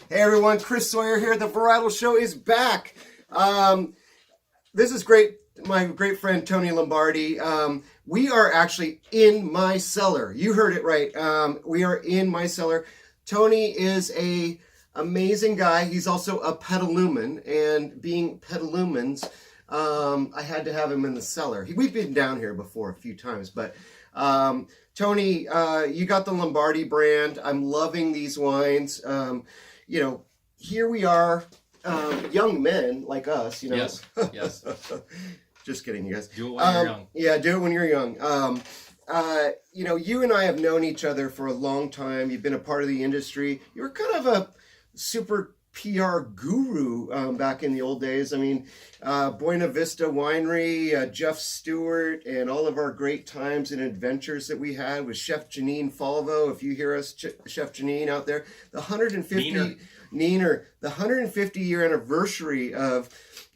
Hey everyone, Chris Sawyer here. The Varietal Show is back. This is great. My great friend Tony Lombardi. We are actually in my cellar. You heard it right. We are in my cellar. Tony is a amazing guy. He's also a Petaluman, and being Petalumans, I had to have him in the cellar. We've been down here before a few times, but Tony, you got the Lombardi brand. I'm loving these wines. You know, here we are, young men like us, you know. Yes, yes. Just kidding, you guys. Do it when you're young. Yeah, do it when you're young. You know, you and I have known each other for a long time. You've been a part of the industry. You were kind of a super PR guru back in the old days. I mean, Buena Vista Winery, Jeff Stewart, and all of our great times and adventures that we had with Chef Janine Falvo. If you hear us, Chef Janine out there, the 150 year anniversary of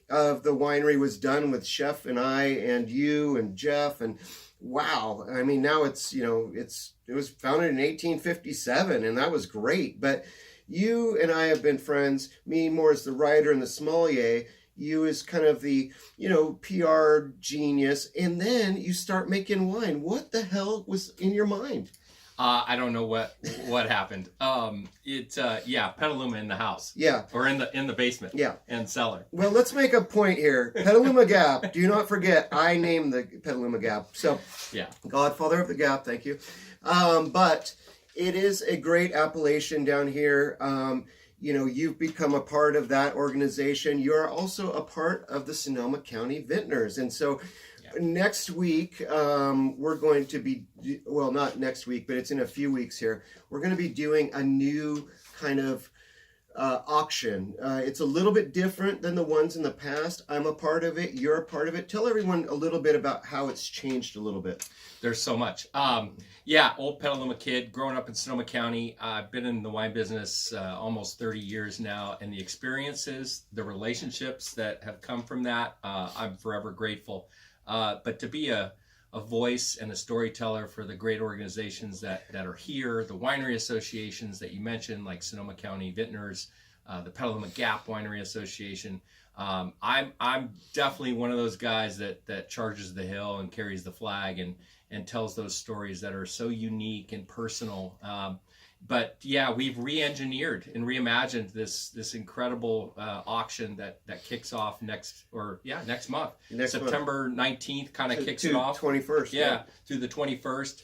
the winery was done with Chef and I and you and Jeff, and wow, I mean, now it's, you know, it was founded in 1857, and that was great. But you and I have been friends, me more as the writer and the sommelier, you as kind of the, you know, PR genius, and then you start making wine. What the hell was in your mind? I don't know what happened. Yeah, Petaluma in the house. Yeah. Or in the basement. Yeah. And cellar. Well, let's make a point here. Petaluma Gap. Do not forget, I named the Petaluma Gap. So, yeah. Godfather of the Gap. Thank you. But it is a great appellation down here. You know, you've become a part of that organization. You're also a part of the Sonoma County Vintners. And so next week, we're going to be, well, not next week, but it's in a few weeks here. We're going to be doing a new kind of auction. It's a little bit different than the ones in the past. I'm a part of it. You're a part of it. Tell everyone a little bit about how it's changed a little bit. There's so much. Yeah, old Petaluma kid, growing up in Sonoma County. I've been in the wine business almost 30 years now, and the experiences, the relationships that have come from that, I'm forever grateful. But to be a voice and a storyteller for the great organizations that are here, the winery associations that you mentioned, like Sonoma County Vintners, the Petaluma Gap Winery Association. I'm definitely one of those guys that charges the hill and carries the flag and tells those stories that are so unique and personal. But yeah, we've re-engineered and reimagined this incredible auction that kicks off next month. September 19th kind of kicks it off. 21st. Yeah, through the 21st.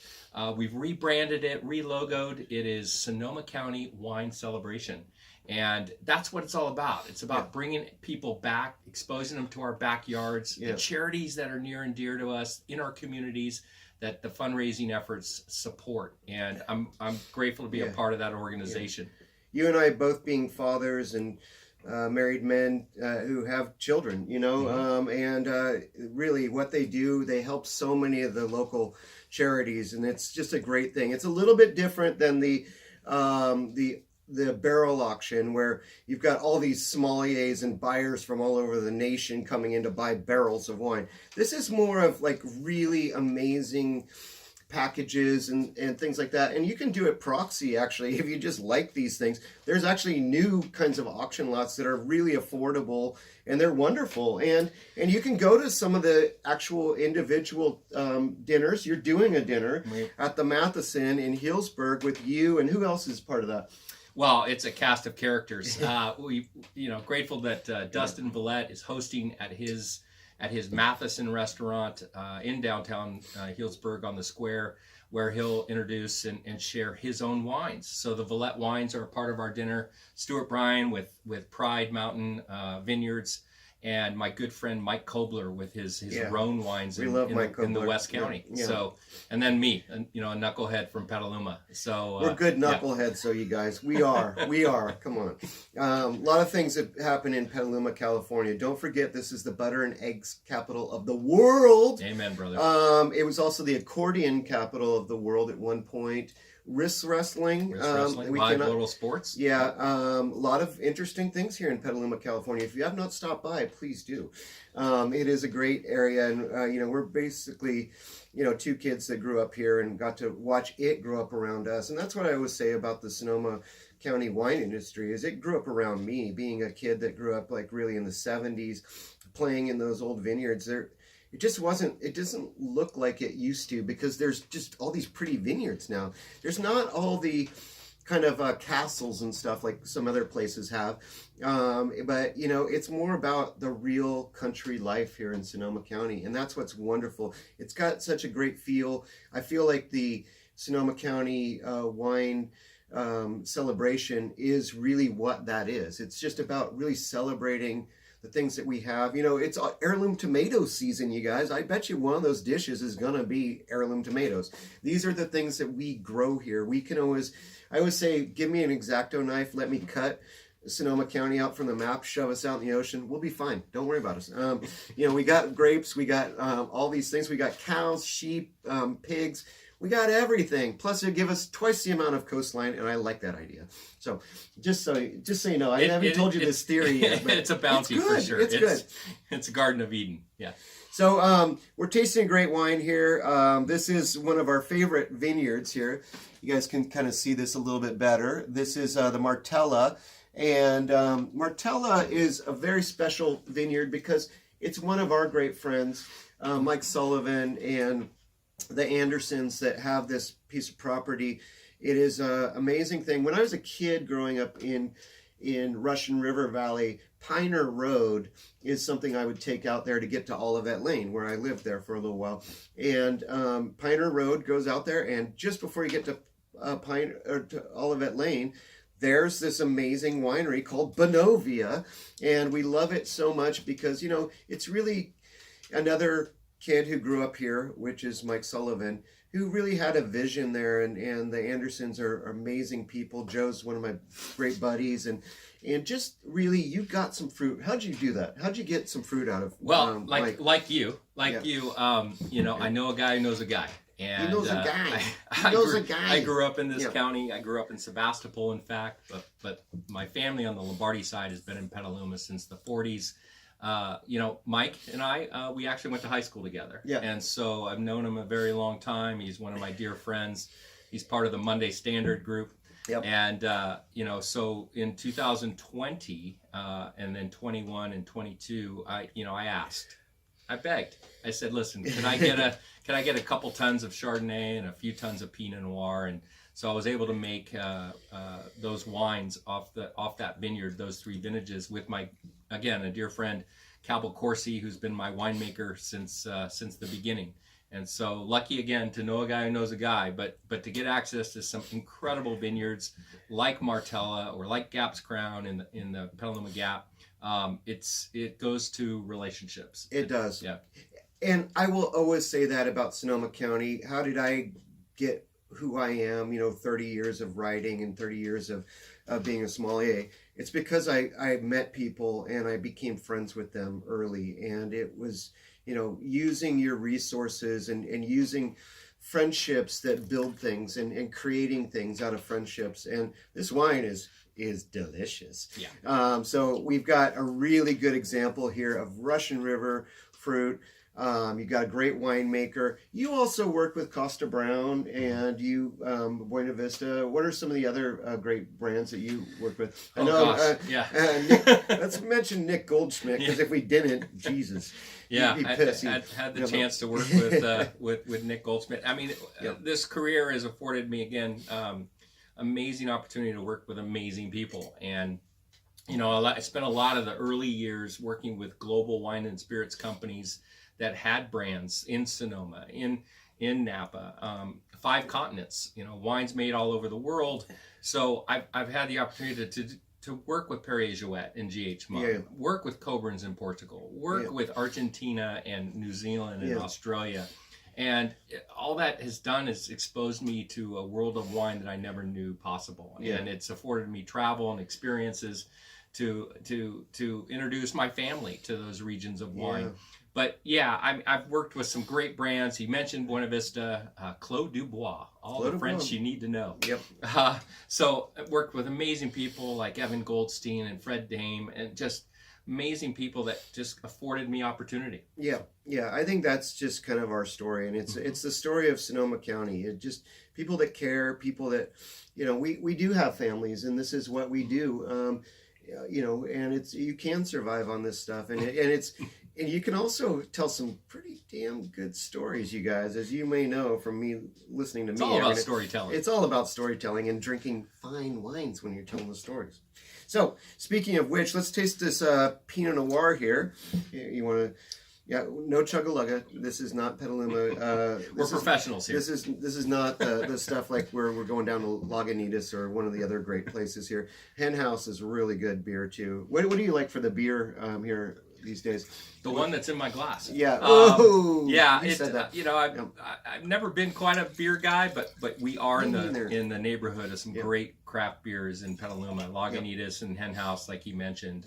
We've rebranded it, re-logoed. It is Sonoma County Wine Celebration. And that's what it's all about. It's about bringing people back, exposing them to our backyards, the charities that are near and dear to us in our communities that the fundraising efforts support. And I'm grateful to be a part of that organization. You and I both being fathers and married men who have children, you know, and really what they do, they help so many of the local charities, and it's just a great thing. It's a little bit different than the barrel auction, where you've got all these sommeliers and buyers from all over the nation coming in to buy barrels of wine. This is more of like really amazing packages and things like that. And you can do it proxy, actually, if you just like these things. There's actually new kinds of auction lots that are really affordable, and they're wonderful. And you can go to some of the actual individual dinners. You're doing a dinner at the Matheson in Healdsburg with you, and who else is part of that? Well, it's a cast of characters. We, grateful that Dustin Villette is hosting at his Matheson restaurant in downtown Healdsburg on the square, where he'll introduce and share his own wines. So the Villette wines are a part of our dinner. Stuart Bryan with Pride Mountain Vineyards, and my good friend Mike Kobler with his Rhone wines in the West County. Yeah. So, and then me, a knucklehead from Petaluma. So we're good knuckleheads, so you guys, we are. Come on. A lot of things that happen in Petaluma, California. Don't forget, this is the butter and eggs capital of the world. Amen, brother. It was also the accordion capital of the world at one point. Wrist wrestling, live little sports. Yeah, a lot of interesting things here in Petaluma, California. If you have not stopped by, please do. It is a great area, and we're basically, two kids that grew up here and got to watch it grow up around us. And that's what I always say about the Sonoma County wine industry is it grew up around me, being a kid that grew up like really in the 70s, playing in those old vineyards. It just wasn't, it doesn't look like it used to, because there's just all these pretty vineyards now. There's not all the kind of castles and stuff like some other places have. But, you know, it's more about the real country life here in Sonoma County. And that's what's wonderful. It's got such a great feel. I feel like the Sonoma County wine celebration is really what that is. It's just about really celebrating the things that we have. You know, it's heirloom tomato season, you guys. I bet you one of those dishes is gonna be heirloom tomatoes. These are the things that we grow here. We can always, I always say, give me an X-Acto knife, let me cut Sonoma County out from the map, shove us out in the ocean, we'll be fine. Don't worry about us. You know, we got grapes, we got all these things. We got cows, sheep, pigs. We got everything. Plus, it'll give us twice the amount of coastline, and I like that idea. So, just so you know, I haven't told you this theory yet. But it's a bounty for sure. It's good. It's a Garden of Eden. Yeah. So, we're tasting great wine here. This is one of our favorite vineyards here. You guys can kind of see this a little bit better. This is the Martaella. And Martaella is a very special vineyard because it's one of our great friends, Mike Sullivan and the Andersons, that have this piece of property. It is an amazing thing. When I was a kid growing up in Russian River Valley, Piner Road is something I would take out there to get to Olivet Lane, where I lived there for a little while. And Piner Road goes out there, and just before you get to to Olivet Lane, there's this amazing winery called Bonovia, and we love it so much because, you know, it's really another kid who grew up here, which is Mike Sullivan, who really had a vision there. And the Andersons are amazing people. Joe's one of my great buddies, and just really, you got some fruit. How'd you do that? How'd you get some fruit out of? Well, Mike? like you, you know, I know a guy who knows a guy. And, he knows a guy. I grew up in this county. I grew up in Sebastopol, in fact, but my family on the Lombardi side has been in Petaluma since the 40s. You know, Mike and I, we actually went to high school together. Yeah. And so I've known him a very long time. He's one of my dear friends. He's part of the Monday Standard group. Yep. And, you know, so in 2020, and then 21 and 22, I begged. I said, listen, can I get a couple tons of Chardonnay and a few tons of Pinot Noir? And so I was able to make those wines off that vineyard, those three vintages, with my, again, a dear friend, Cabell Corsi, who's been my winemaker since the beginning. And so lucky again to know a guy who knows a guy, but to get access to some incredible vineyards like Martaella or like Gap's Crown in the Petaluma Gap. It goes to relationships. It does. Yeah. And I will always say that about Sonoma County. How did I get who I am, 30 years of writing and 30 years of being a sommelier? It's because I met people and I became friends with them early. And it was, using your resources and using friendships that build things and creating things out of friendships. And this wine is delicious. Yeah. So we've got a really good example here of Russian River fruit. You've got a great winemaker. You also work with Costa Brown and Buena Vista. What are some of the other great brands that you work with? I know. Let's mention Nick Goldschmidt, because if we didn't, Jesus. Yeah, I had the chance to work with Nick Goldschmidt. I mean, this career has afforded me, again, amazing opportunity to work with amazing people. And, I spent a lot of the early years working with global wine and spirits companies that had brands in Sonoma, in Napa, 5 continents, wines made all over the world. So I've had the opportunity to work with Perrier-Jouet and GH Mumm, work with Cobrans in Portugal, work with Argentina and New Zealand and Australia. And all that has done is exposed me to a world of wine that I never knew possible. Yeah. And it's afforded me travel and experiences to introduce my family to those regions of wine. But I've worked with some great brands. You mentioned Buena Vista, Clos du Bois, all the French you need to know. Yep. So I worked with amazing people like Evan Goldstein and Fred Dame, and just amazing people that just afforded me opportunity. Yeah, yeah. I think that's just kind of our story, and it's the story of Sonoma County. It just people that care, people that, we do have families, and this is what we do. And you can survive on this stuff, and you can also tell some pretty damn good stories, you guys, as you may know from me listening to me. It's all about storytelling. It's all about storytelling and drinking fine wines when you're telling the stories. So, speaking of which, let's taste this Pinot Noir here. You want to? Yeah, no chugga-lugga. This is not Petaluma. We're professionals here. This is not the stuff like where we're going down to Lagunitas or one of the other great places here. Hen House is really good beer too. What do you like for the beer here these days? The one that's in my glass. Yeah. Yeah. You said that. I've never been quite a beer guy, but we are in the neighborhood of some great craft beers in Petaluma, Lagunitas and Hen House, like you mentioned.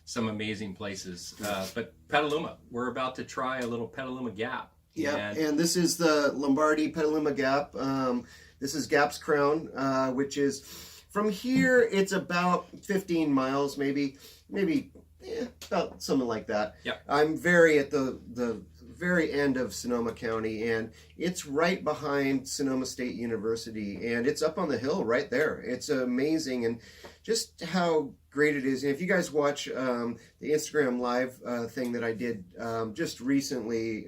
Some amazing places. But Petaluma, we're about to try a little Petaluma Gap. Yeah, and this is the Lombardi Petaluma Gap. This is Gap's Crown, which is from here. It's about 15 miles, maybe about something like that. Yeah, I'm very at the very end of Sonoma County, and it's right behind Sonoma State University, and it's up on the hill right there. It's amazing, and just how great it is. And if you guys watch the Instagram live thing that I did just recently,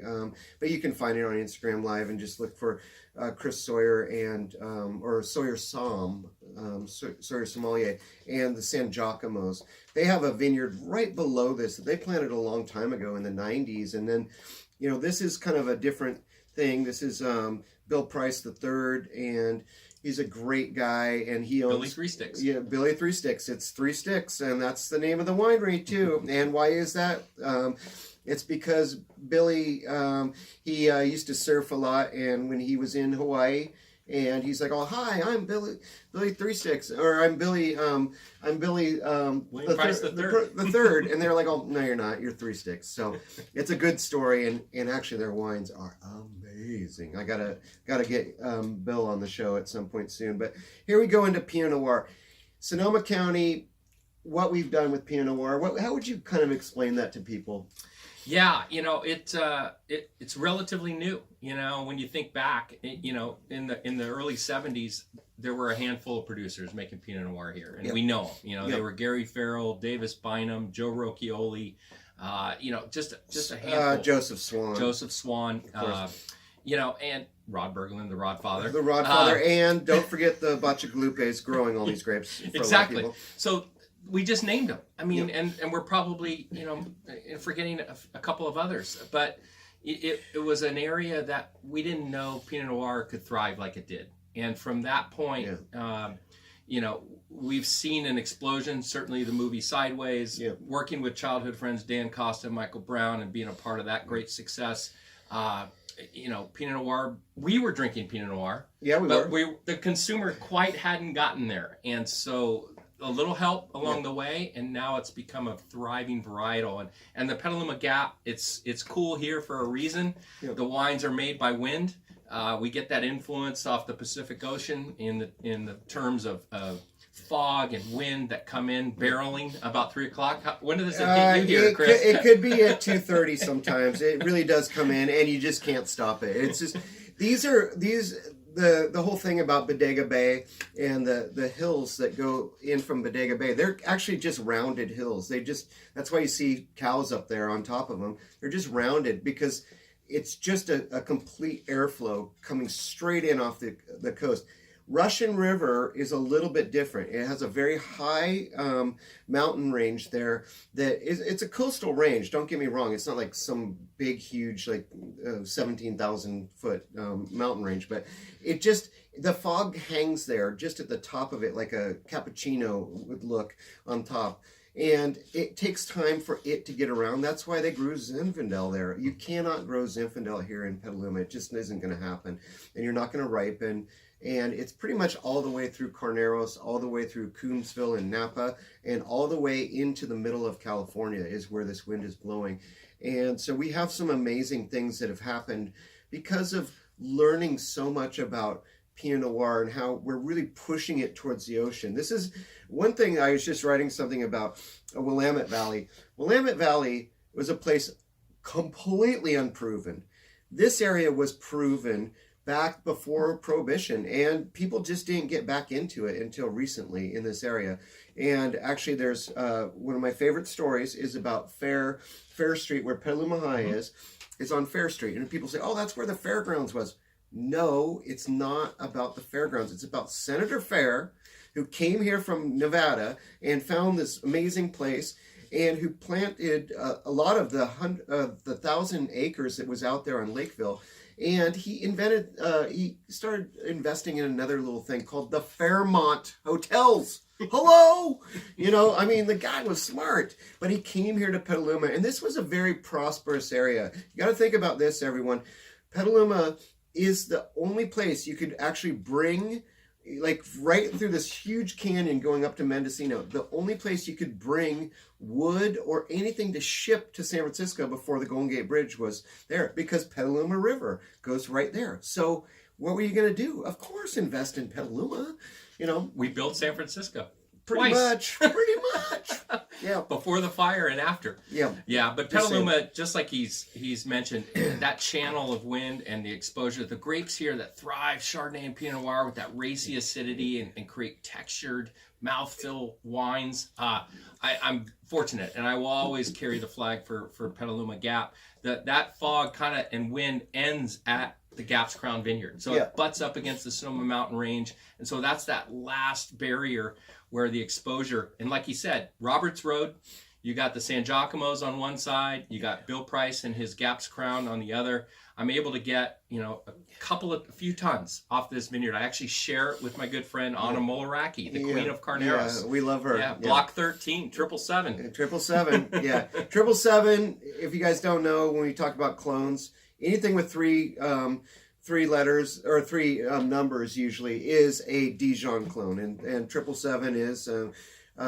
but you can find it on Instagram live and just look for Chris Sawyer and or Sawyer Sawyer Sommelier and the San Giacomos. They have a vineyard right below this that they planted a long time ago in the 90s, and then this is kind of a different thing. This is Bill Price III, and he's a great guy, and he owns Billy Three Sticks. Yeah, Billy Three Sticks. It's Three Sticks, and that's the name of the winery too. And why is that? It's because Billy he used to surf a lot, and when he was in Hawaii, and he's like, "Oh, hi, I'm Billy Three Sticks," or "I'm Billy Price the third," and they're like, "Oh, no, you're not. You're Three Sticks." So it's a good story, and actually their wines are amazing. I gotta get Bill on the show at some point soon. But here we go into Pinot Noir, Sonoma County. What we've done with Pinot Noir. How would you kind of explain that to people? Yeah, it's relatively new. When you think back, in the early 70s, there were a handful of producers making Pinot Noir here, and we know them. They were Gary Farrell, Davis Bynum, Joe Rocchioli, just a handful. Joseph Swan, and Rod Berglund, the Rod Father. The Rod Father, and don't forget the Bacigalupes growing all these grapes. For exactly. A lot of people. So we just named them. I mean, and we're probably forgetting a couple of others, but it was an area that we didn't know Pinot Noir could thrive like it did, and from that point, we've seen an explosion. Certainly, the movie Sideways, working with childhood friends Dan Costa, Michael Brown, and being a part of that great success. Pinot Noir. We were drinking Pinot Noir. Yeah, but the consumer quite hadn't gotten there, and so a little help along the way, and now it's become a thriving varietal. And the Petaluma Gap, it's cool here for a reason. The wines are made by wind. We get that influence off the Pacific Ocean in the terms of fog and wind that come in barreling about 3 o'clock. When does it hit you here, Chris? It could be at 2:30 sometimes. It really does come in, and you just can't stop it. It's just the whole thing about Bodega Bay and the hills that go in from Bodega Bay, they're actually just rounded hills. That's why you see cows up there on top of them. They're just rounded because it's just a complete airflow coming straight in off the coast. Russian River is a little bit different. It has a very high mountain range there. It's a coastal range. Don't get me wrong. It's not like some big, huge, 17,000 foot mountain range, but the fog hangs there just at the top of it, like a cappuccino would look on top. And it takes time for it to get around. That's why they grew Zinfandel there. You cannot grow Zinfandel here in Petaluma. It just isn't going to happen. And you're not going to ripen. And it's pretty much all the way through Carneros, all the way through Coombsville and Napa, and all the way into the middle of California is where this wind is blowing. And so we have some amazing things that have happened because of learning so much about Pinot Noir and how we're really pushing it towards the ocean. This is one thing. I was just writing something about Willamette Valley. Willamette Valley was a place completely unproven. This area was proven back before Prohibition, and people just didn't get back into it until recently in this area. And actually, there's one of my favorite stories is about Fair Street, where Petaluma High is. It's on Fair Street, and people say, "Oh, that's where the fairgrounds was." No, it's not about the fairgrounds. It's about Senator Fair, who came here from Nevada and found this amazing place, and who planted a lot of the 1,000 acres that was out there on Lakeville. And he started investing in another little thing called the Fairmont Hotels. Hello! I mean, the guy was smart, but he came here to Petaluma, and this was a very prosperous area. You got to think about this, everyone. Petaluma is the only place you could actually bring, like right through this huge canyon going up to Mendocino, the only place you could bring wood or anything to ship to San Francisco before the Golden Gate Bridge was there, because Petaluma River goes right there. So what were you going to do? Of course, invest in Petaluma. We built San Francisco. Pretty much. Yeah. Before the fire and after. Yeah. But Petaluma, just like he's mentioned, that channel of wind and the exposure, the grapes here that thrive, Chardonnay and Pinot Noir, with that racy acidity and create textured, mouthfeel wines. I'm fortunate, and I will always carry the flag for Petaluma Gap. That fog kind of and wind ends at the Gap's Crown Vineyard. So it butts up against the Sonoma Mountain Range. And so that's that last barrier where the exposure, and like he said, Roberts Road, you got the San Giacomo's on one side, you got Bill Price and his Gap's Crown on the other. I'm able to get, a few tons off this vineyard. I actually share it with my good friend Anna Molaraki, the Queen of Carneros. Yeah, we love her. Yeah, Block 13, 777. 777, yeah. 777, if you guys don't know, when we talk about clones, anything with three letters or three numbers usually is a Dijon clone, and 777 is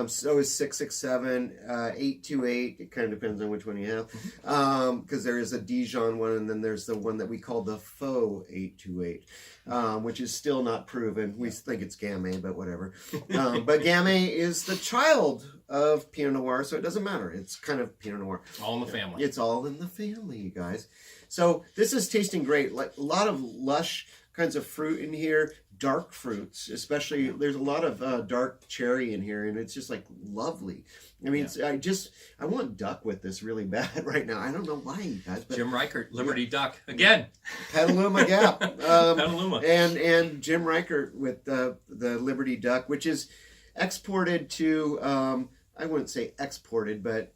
so is 667, 828. It kind of depends on which one you have, because there is a Dijon one, and then there's the one that we call the faux 828, which is still not proven. We think it's Gamay, but whatever. But Gamay is the child of Pinot Noir, so it doesn't matter. It's kind of Pinot Noir. All in the family. It's all in the family, you guys. So this is tasting great. Like a lot of lush kinds of fruit in here, dark fruits, especially. There's a lot of dark cherry in here, and it's just like lovely. I mean, I want duck with this really bad right now. I don't know why, you guys. But Jim Reichert, Liberty Duck again. Petaluma Gap. Petaluma. And Jim Reichert with the Liberty Duck, which is exported to. I wouldn't say exported, but.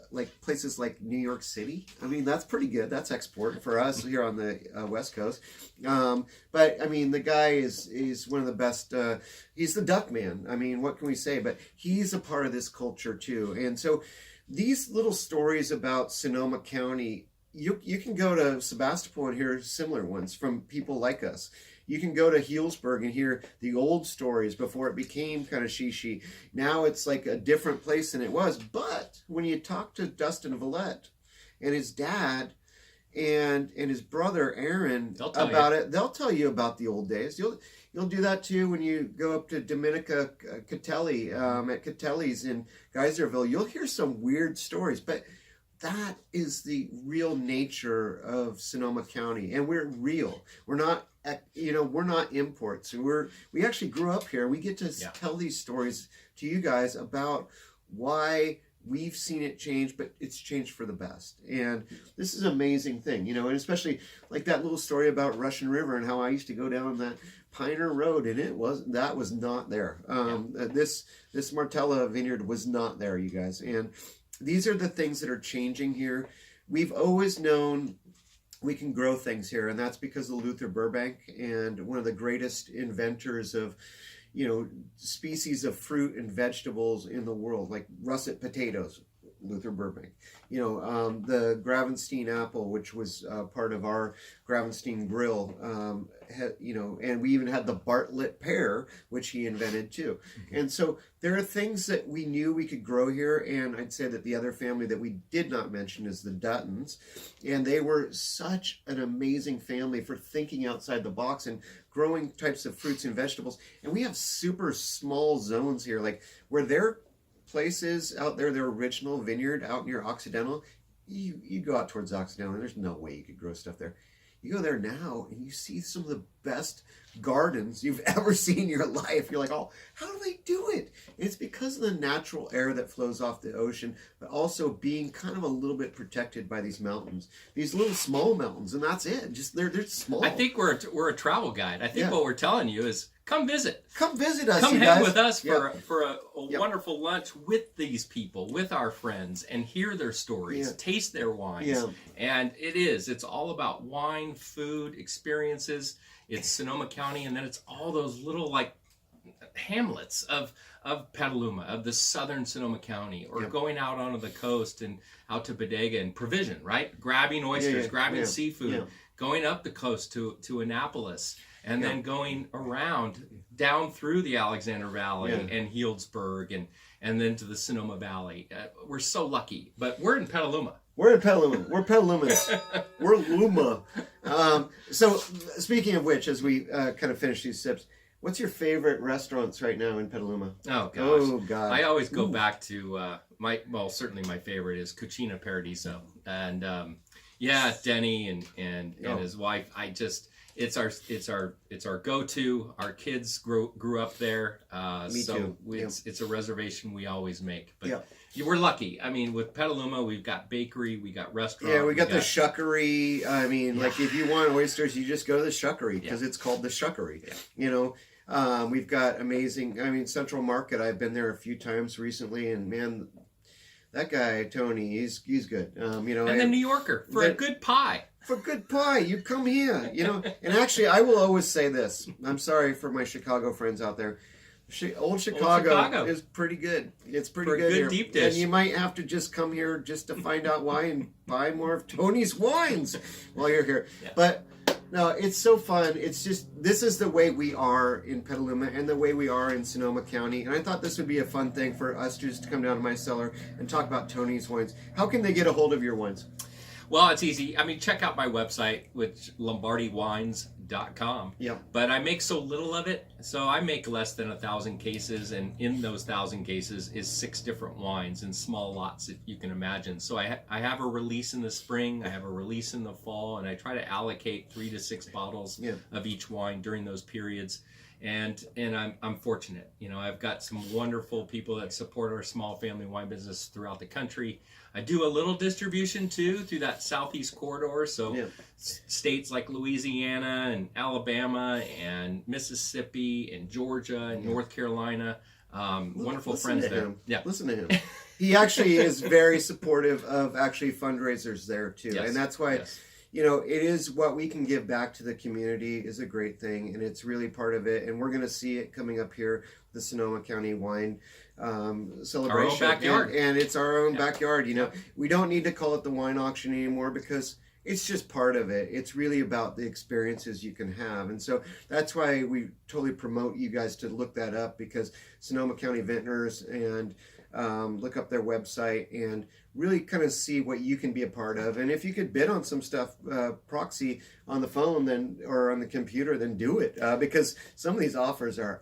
Like places like New York City. I mean, that's pretty good. That's export for us here on the West Coast. But I mean, the guy is one of the best. He's the duck man. I mean, what can we say? But he's a part of this culture too. And so these little stories about Sonoma County, you can go to Sebastopol and hear similar ones from people like us. You can go to Healdsburg and hear the old stories before it became kind of shishi. Now it's like a different place than it was. But when you talk to Dustin Vallette and his dad and his brother Aaron about it, they'll tell you about the old days. You'll do that too when you go up to Dominica Catelli at Catelli's in Geyserville. You'll hear some weird stories, but that is the real nature of Sonoma County, and we're real. We're not, we're not imports. We actually grew up here. We get to tell these stories to you guys about why we've seen it change, but it's changed for the best. And this is an amazing thing, and especially like that little story about Russian River and how I used to go down that Pioneer Road, and that was not there. This Martaella Vineyard was not there, you guys. And these are the things that are changing here. We've always known we can grow things here, and that's because of Luther Burbank, and one of the greatest inventors of, species of fruit and vegetables in the world, like russet potatoes. Luther Burbank. You know, the Gravenstein apple, which was part of our Gravenstein grill, you know, and we even had the Bartlett pear, which he invented too. And so there are things that we knew we could grow here, and I'd say that the other family that we did not mention is the Duttons, and they were such an amazing family for thinking outside the box and growing types of fruits and vegetables. And we have super small zones here, like where their places out there, their original vineyard out near Occidental, you go out towards Occidental and there's no way you could grow stuff there. You go there now and you see some of the best gardens you've ever seen in your life. You're like, oh, how do they do it? And it's because of the natural air that flows off the ocean, but also being kind of a little bit protected by these mountains, these little small mountains, and that's it. Just they're small. I think we're a travel guide. I think what we're telling you is come visit. Come visit us. Come you hang guys. with us for a wonderful lunch with these people, with our friends, and hear their stories, taste their wines. Yeah. And it's all about wine, food, experiences. It's Sonoma County, and then it's all those little like hamlets of Petaluma, of the southern Sonoma County, or going out onto the coast and out to Bodega and provision, right? Grabbing oysters, grabbing seafood, going up the coast to Annapolis, and then going around down through the Alexander Valley and Healdsburg and then to the Sonoma Valley. We're so lucky, but we're in Petaluma. We're in Petaluma. We're Petalumans. We're Luma. So speaking of which, as we kind of finish these sips, what's your favorite restaurants right now in Petaluma? Oh, gosh. Oh, God. I always go back to certainly my favorite is Cucina Paradiso. And Denny and his wife. It's our go-to. Our kids grew up there. Me too. It's a reservation we always make. But we're lucky. I mean, with Petaluma, we've got bakery, we got restaurant. Yeah, we got the Shuckery. I mean, like if you want oysters, you just go to the Shuckery because it's called the Shuckery. Yeah. You know, we've got amazing. I mean, Central Market. I've been there a few times recently, and man, that guy Tony, he's good. You know, and the New Yorker for a good pie. For good pie, you come here. You know, and actually, I will always say this. I'm sorry for my Chicago friends out there. Old Chicago is pretty good. It's pretty good here. Deep dish. And you might have to just come here just to find out why and buy more of Tony's wines while you're here. Yeah. But no, it's so fun. It's just, this is the way we are in Petaluma and the way we are in Sonoma County. And I thought this would be a fun thing for us just to come down to my cellar and talk about Tony's wines. How can they get a hold of your wines? Well, it's easy. I mean, check out my website, which lombardywines.com. Yeah. But I make so little of it, so I make less than 1,000 cases, and in those 1,000 cases is 6 different wines in small lots, if you can imagine. So I have a release in the spring, I have a release in the fall, and I try to allocate 3 to 6 bottles of each wine during those periods. And I'm fortunate. You know, I've got some wonderful people that support our small family wine business throughout the country. I do a little distribution too through that southeast corridor. So states like Louisiana and Alabama and Mississippi and Georgia and North Carolina. Wonderful friends there. Yeah, listen to him. He actually is very supportive of actually fundraisers there too, and that's why. You know, it is what we can give back to the community is a great thing, and it's really part of it. And we're going to see it coming up here, the Sonoma County Wine Celebration. Our own backyard. And it's our own backyard. You know, we don't need to call it the wine auction anymore because it's just part of it. It's really about the experiences you can have. And so that's why we totally promote you guys to look that up, because Sonoma County Vintners and look up their website and really kind of see what you can be a part of. And if you could bid on some stuff proxy on the phone then or on the computer, then do it, because some of these offers are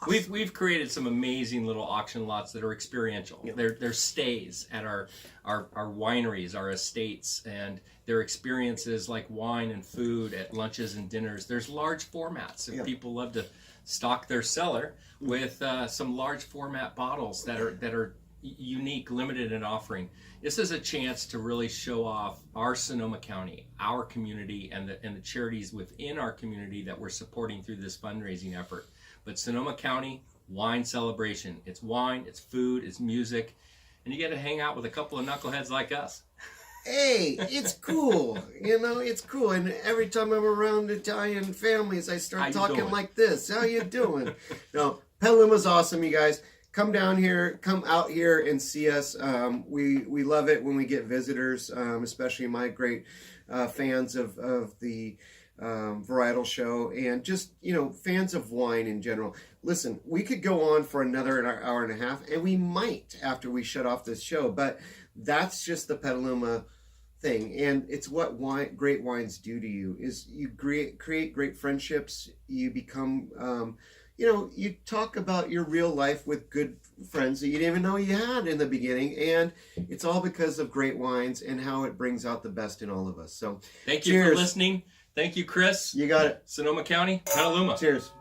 awesome. We've created some amazing little auction lots that are experiential. They're stays at our wineries, our estates, and they're experiences like wine and food at lunches and dinners. There's large formats if people love to stock their cellar with some large format bottles that are unique, limited in offering. This is a chance to really show off our Sonoma County, our community, and the charities within our community that we're supporting through this fundraising effort. But Sonoma County Wine Celebration. It's wine, it's food, it's music, and you get to hang out with a couple of knuckleheads like us. Hey, it's cool. You know, it's cool. And every time I'm around Italian families, I start talking like this. How you doing? No, Petaluma's awesome, you guys. come down here, come out here and see us. We love it when we get visitors, especially my great fans of the Varietal Show, and just, you know, fans of wine in general. Listen, we could go on for another hour and a half, and we might after we shut off this show, but that's just the Petaluma thing, and it's what great wines do to you. Is you create great friendships. You become, you know, you talk about your real life with good friends that you didn't even know you had in the beginning, and it's all because of great wines and how it brings out the best in all of us. So, thank you for listening. Thank you, Chris. You got it. Sonoma County, Petaluma. Cheers.